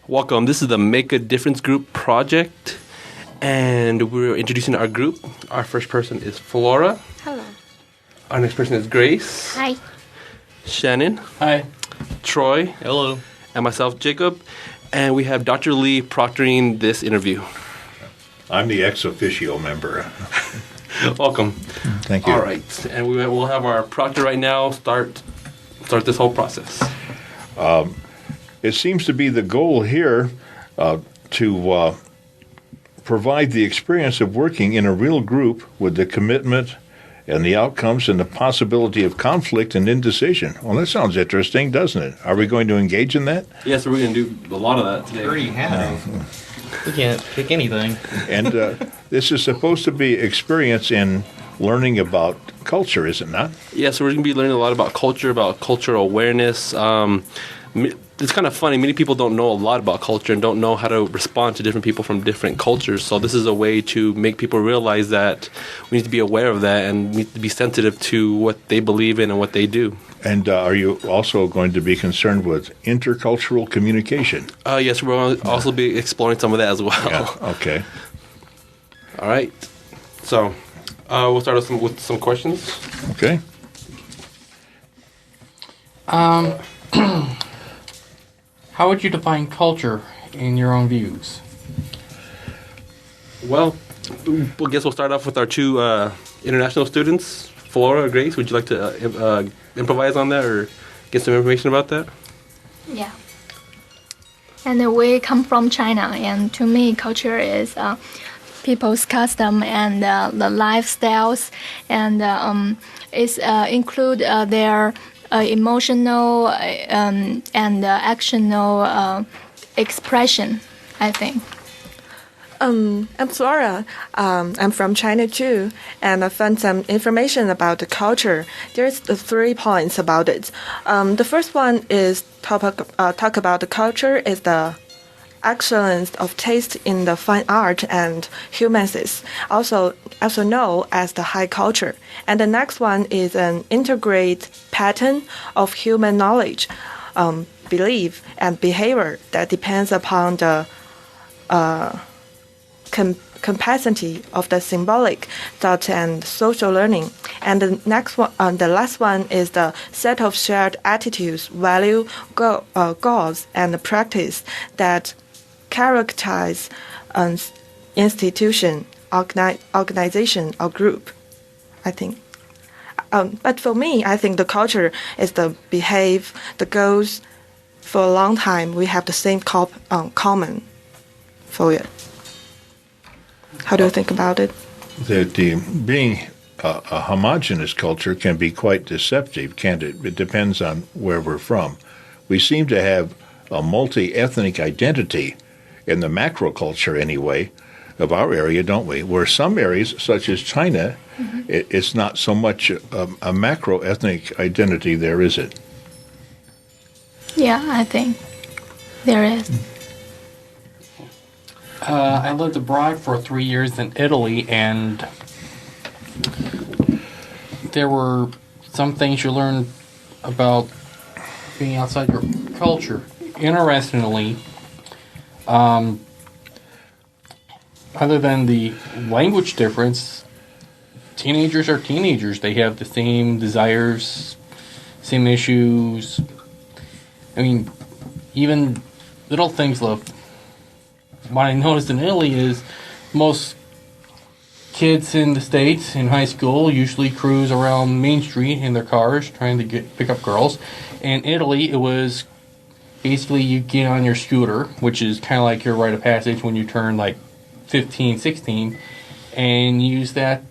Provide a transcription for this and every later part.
Welcome. This is the Make a Difference Group project, and we're introducing our group. Our first person is Flora. Hello. Our next person is Grace. Hi. Shannon. Hi. Troy. Hello. And myself, Jacob. And we have Dr. Lee proctoring this interview. I'm the ex officio member. Welcome. Thank you. All right. And we'll have our proctor right now start this whole process. It seems to be the goal here to provide the experience of working in a real group with the commitment and the outcomes and the possibility of conflict and indecision. Well, that sounds interesting, doesn't it? Are we going to engage in that? Yes, we're going to do a lot of that today. Already have. We can't pick anything. And this is supposed to be experience in learning about culture, is it not? Yes, we're going to be learning a lot about culture, about cultural awareness. It's kind of funny. Many people don't know a lot about culture and don't know how to respond to different people from different cultures. So this is a way to make people realize that we need to be aware of that and we need to be sensitive to what they believe in and what they do. And are you also going to be concerned with intercultural communication? Yes, we'll also be exploring some of that as well. Yeah, okay. All right. So we'll start with some questions. Okay. How would you define culture in your own views? Well, I guess we'll start off with our two international students. Flora or Grace, would you like to improvise on that or get some information about that? Yeah. And we come from China, and to me, culture is people's custom and the lifestyles, and it's include their emotional and actional expression, I think. I'm Flora. I'm from China too, and I found some information about the culture. There's the 3 points about it. The first one is talk about the culture is the excellence of taste in the fine art and humanities, also known as the high culture. And the next one is an integrated pattern of human knowledge, belief, and behavior that depends upon the capacity of the symbolic thought and social learning. And the next one, the last one, is the set of shared attitudes, value, goals, and practice that characterize an institution, organization, or group, I think. But for me, I think the culture is the the goals. For a long time, we have the same common for it. How do you think about it? Being a homogeneous culture can be quite deceptive, can't it? It depends on where we're from. We seem to have a multi-ethnic identity in the macro culture, anyway, of our area, don't we? Where some areas, such as China, it's not so much a macro ethnic identity there, is it? Yeah, I think there is. I lived abroad for 3 years in Italy, and there were some things you learned about being outside your culture. Interestingly, other than the language difference, teenagers are teenagers. They have the same desires, same issues. I mean, even little things love. What I noticed in Italy is most kids in the States in high school usually cruise around Main Street in their cars trying to pick up girls. In Italy, it was basically you get on your scooter, which is kind of like your rite of passage when you turn like 15, 16, and use that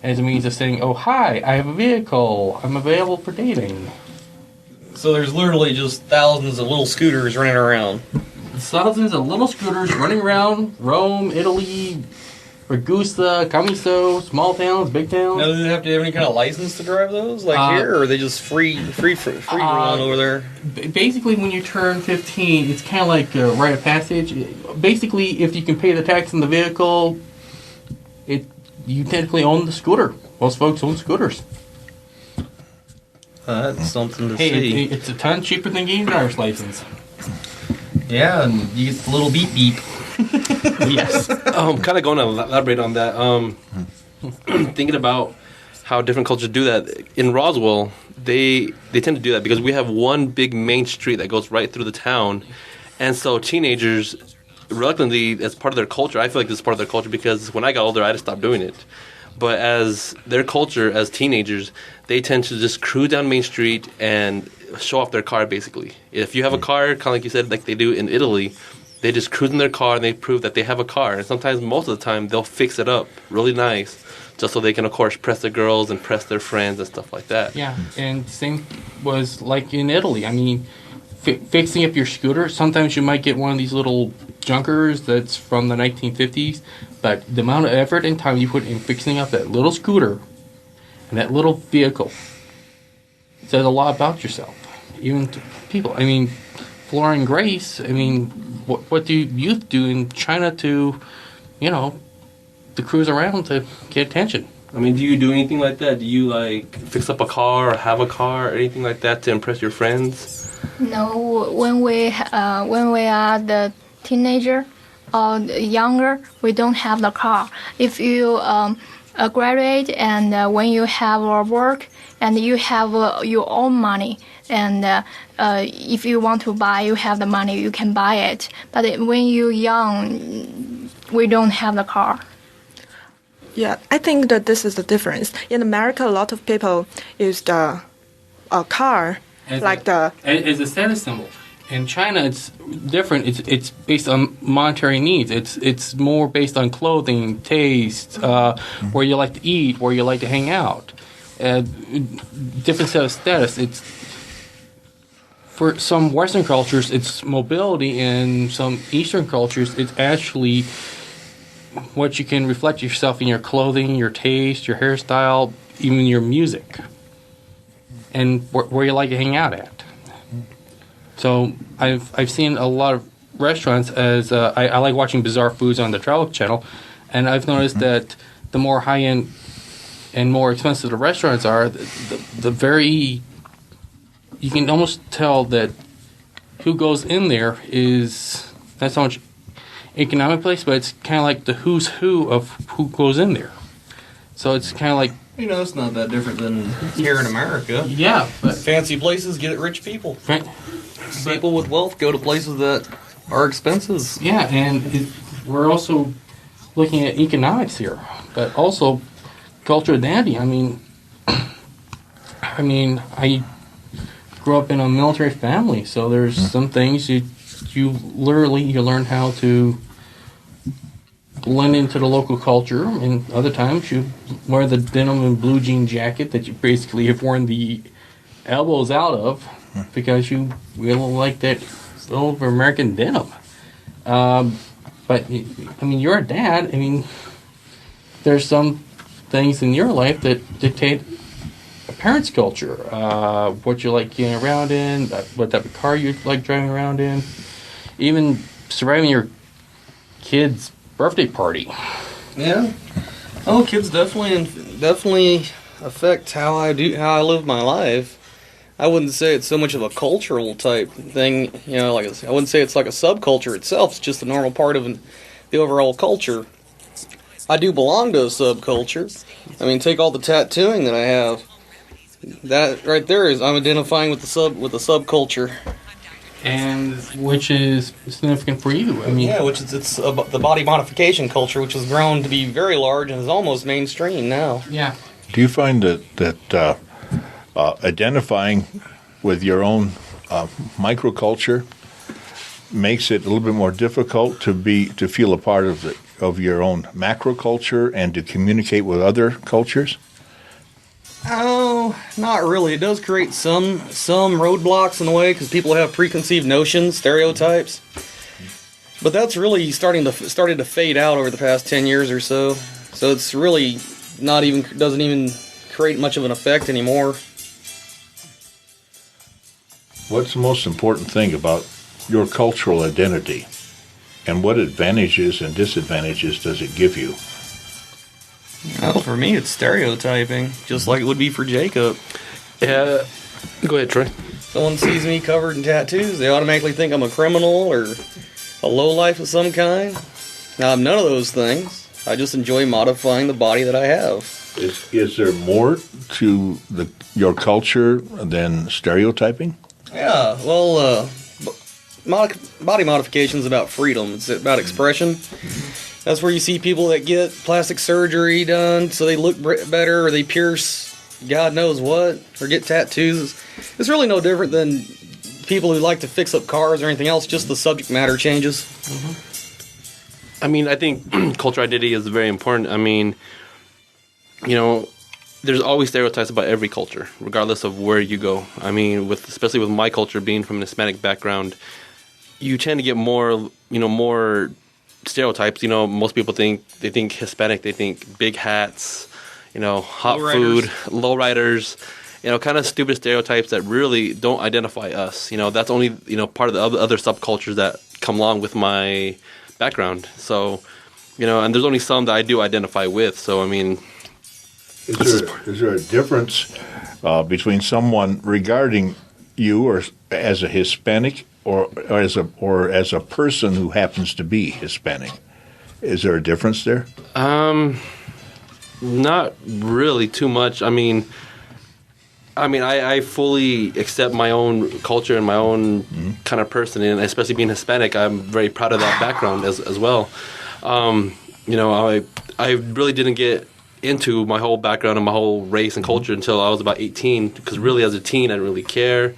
as a means of saying, oh, hi, I have a vehicle. I'm available for dating. So there's literally just thousands of little scooters running around. Thousands of little scooters running around Rome, Italy, Ragusa, Camiso, small towns, big towns. Now, do they have to have any kind of license to drive those, like here, or are they just free rolling over there? Basically, when you turn 15, it's kind of like a rite of passage. Basically, if you can pay the tax on the vehicle, you technically own the scooter. Most folks own scooters. That's something to Hey, see. it's a ton cheaper than getting a driver's license. Yeah, and you get the little beep beep. Yes. Kind of going to elaborate on that. Thinking about how different cultures do that in Roswell, they tend to do that because we have one big main street that goes right through the town, and so teenagers reluctantly, as part of their culture, I feel like this is part of their culture because when I got older, I just stopped doing it. But as their culture, as teenagers, they tend to just cruise down Main Street and show off their car, basically. If you have a car, kind of like you said, like they do in Italy, they just cruise in their car and they prove that they have a car. And sometimes, most of the time, they'll fix it up really nice just so they can, of course, press the girls and press their friends and stuff like that. Yeah, and same was like in Italy. I mean, fixing up your scooter, sometimes you might get one of these little junkers that's from the 1950s, but the amount of effort and time you put in fixing up that little scooter and that little vehicle says a lot about yourself, even to people. I mean, Flora and Grace, I mean, what do youth do in China to, to cruise around to get attention? I mean, do you do anything like that? Do you, like, fix up a car or have a car or anything like that to impress your friends? No, when we are the teenager or younger, we don't have the car. If you graduate and when you have work and you have your own money, and if you want to buy, you have the money, you can buy it. But when you're young, we don't have the car. Yeah, I think that this is the difference. In America, a lot of people use the car As like a status symbol. In China, it's different. It's based on monetary needs. It's more based on clothing, taste, where you like to eat, where you like to hang out. Different set of status. It's for some Western cultures, it's mobility. In some Eastern cultures, it's actually what you can reflect yourself in your clothing, your taste, your hairstyle, even your music, and where you like to hang out at. So I've seen a lot of restaurants as I like watching Bizarre Foods on the Travel Channel, and I've noticed that the more high end and more expensive the restaurants are, the very you can almost tell that who goes in there is not so much economic place, but it's kind of like the who's who of who goes in there. So it's kind of like, It's not that different than here in America. yeah, but Fancy places get rich people. People with wealth go to places that are expensive. yeah, and we're also looking at economics here, but also cultural identity. I mean, I grew up in a military family, so there's some things you learn how to blend into the local culture, and other times you wear the denim and blue jean jacket that you basically have worn the elbows out of because you really like that old American denim. But I mean, you're a dad. I mean, there's some things in your life that dictate a parent's culture, what you like getting around in, what type of car you like driving around in, even surviving your kid's birthday party. Yeah. Oh, kids definitely affect how I live my life. I wouldn't say it's so much of a cultural type thing, like I wouldn't say it's like a subculture itself. It's just a normal part of the overall culture. I do belong to a subculture. I mean, take all the tattooing that I have. That right there is I'm identifying with the subculture. And which is significant for you. I mean, Yeah, which is the body modification culture, which has grown to be very large and is almost mainstream now. yeah. Do you find that identifying with your own microculture makes it a little bit more difficult to feel a part of your own macroculture and to communicate with other cultures? Oh, not really. It does create some roadblocks in a way because people have preconceived notions, stereotypes. But that's really started to fade out over the past 10 years or so. So it's really doesn't even create much of an effect anymore. What's the most important thing about your cultural identity, and what advantages and disadvantages does it give you? Well, for me, it's stereotyping, just like it would be for Jacob. Yeah. Go ahead, Troy. someone sees me covered in tattoos, they automatically think I'm a criminal or a lowlife of some kind. Now, I'm none of those things. I just enjoy modifying the body that I have. Is there more to your culture than stereotyping? Yeah, well, body modification is about freedom. It's about expression. That's where you see people that get plastic surgery done so they look better, or they pierce God knows what, or get tattoos. It's really no different than people who like to fix up cars or anything else, just the subject matter changes. I mean, I think cultural identity is very important. I mean, you know, there's always stereotypes about every culture, regardless of where you go. I mean, especially with my culture being from an Hispanic background, you tend to get more stereotypes. You know, most people think Hispanic, they think big hats, you know, hot food, lowriders, you know, kind of stupid stereotypes that really don't identify us. You know, that's only, you know, part of the other subcultures that come along with my background. So, you know, and there's only some that I do identify with. So, I mean, is there a difference between someone regarding you or as a Hispanic or as a person who happens to be Hispanic? Is there a difference there? Not really too much. I mean, I fully accept my own culture and my own kind of person, and especially being Hispanic, I'm very proud of that background as well. You know, I really didn't get into my whole background and my whole race and culture until I was about 18, because really as a teen, I didn't really care.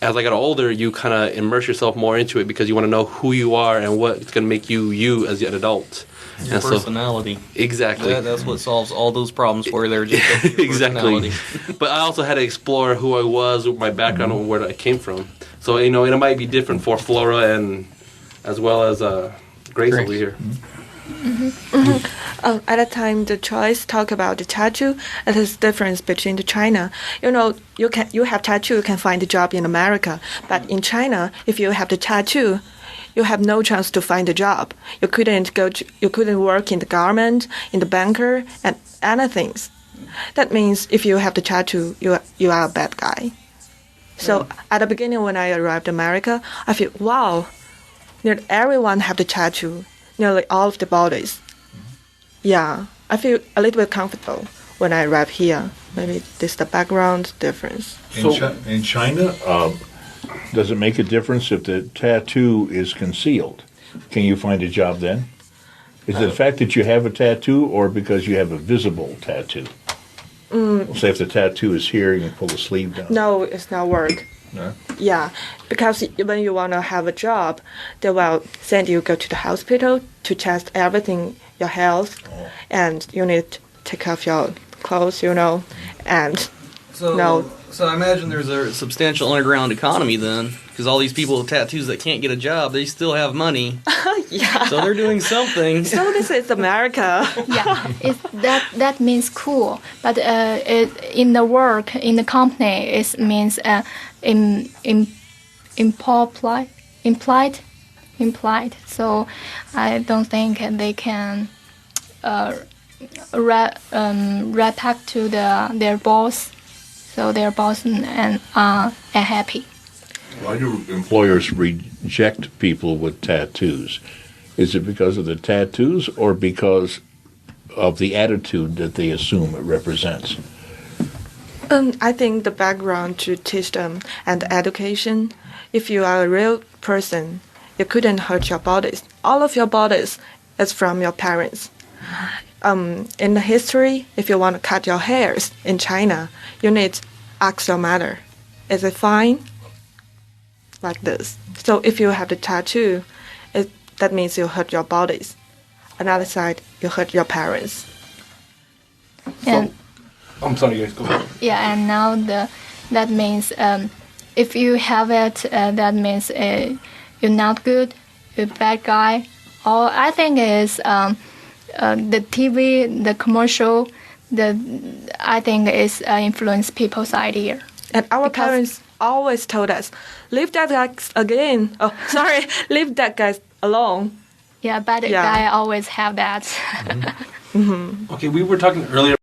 As I got older, you kind of immerse yourself more into it because you want to know who you are and what's going to make you as an adult. Your personality. Exactly. That's what solves all those problems for you. They're just your exactly. But I also had to explore who I was, my background, and where I came from. So, you know, it might be different for Flora and as well as Grace over here. At the time, the choice talk about the tattoo. It is difference between the China. You know, you have tattoo, you can find a job in America. But in China, if you have the tattoo, you have no chance to find a job. You couldn't work in the government, in the banker, and anything. That means if you have the tattoo, you are a bad guy. So at the beginning, when I arrived in America, I feel, wow, nearly everyone have the tattoo, nearly all of the bodies. Yeah, I feel a little bit comfortable when I arrive here. Maybe this is the background difference. In China, does it make a difference if the tattoo is concealed? Can you find a job then? Is it the fact that you have a tattoo or because you have a visible tattoo? Say if the tattoo is here, you can pull the sleeve down. No, it's not work. No? Yeah, because when you want to have a job, they will send you go to the hospital to test everything, your health, and you need to take off your clothes, you know, and So I imagine there's a substantial underground economy then, because all these people with tattoos that can't get a job, they still have money. yeah. So they're doing something. So this is America. Yeah, that means cool. But in the work in the company, it means implied. So I don't think they can react to their boss. So their boss and are happy. Why do employers reject people with tattoos? Is it because of the tattoos or because of the attitude that they assume it represents? I think the background to teach them and the education. If you are a real person, you couldn't hurt your bodies. All of your bodies is from your parents. In the history, if you want to cut your hairs in China, you need to ask your mother, is it fine? Like this. So if you have the tattoo, that means you hurt your bodies. Another side, you hurt your parents. And I'm sorry, guys, go ahead. yeah, and now that means if you have it, that means you're not good, you're a bad guy. Or I think is the TV, the commercial, I think is influence people's idea. And our parents always told us, leave that guy again. Oh, sorry, leave that guy alone. Yeah, bad guy always have that. Okay, we were talking earlier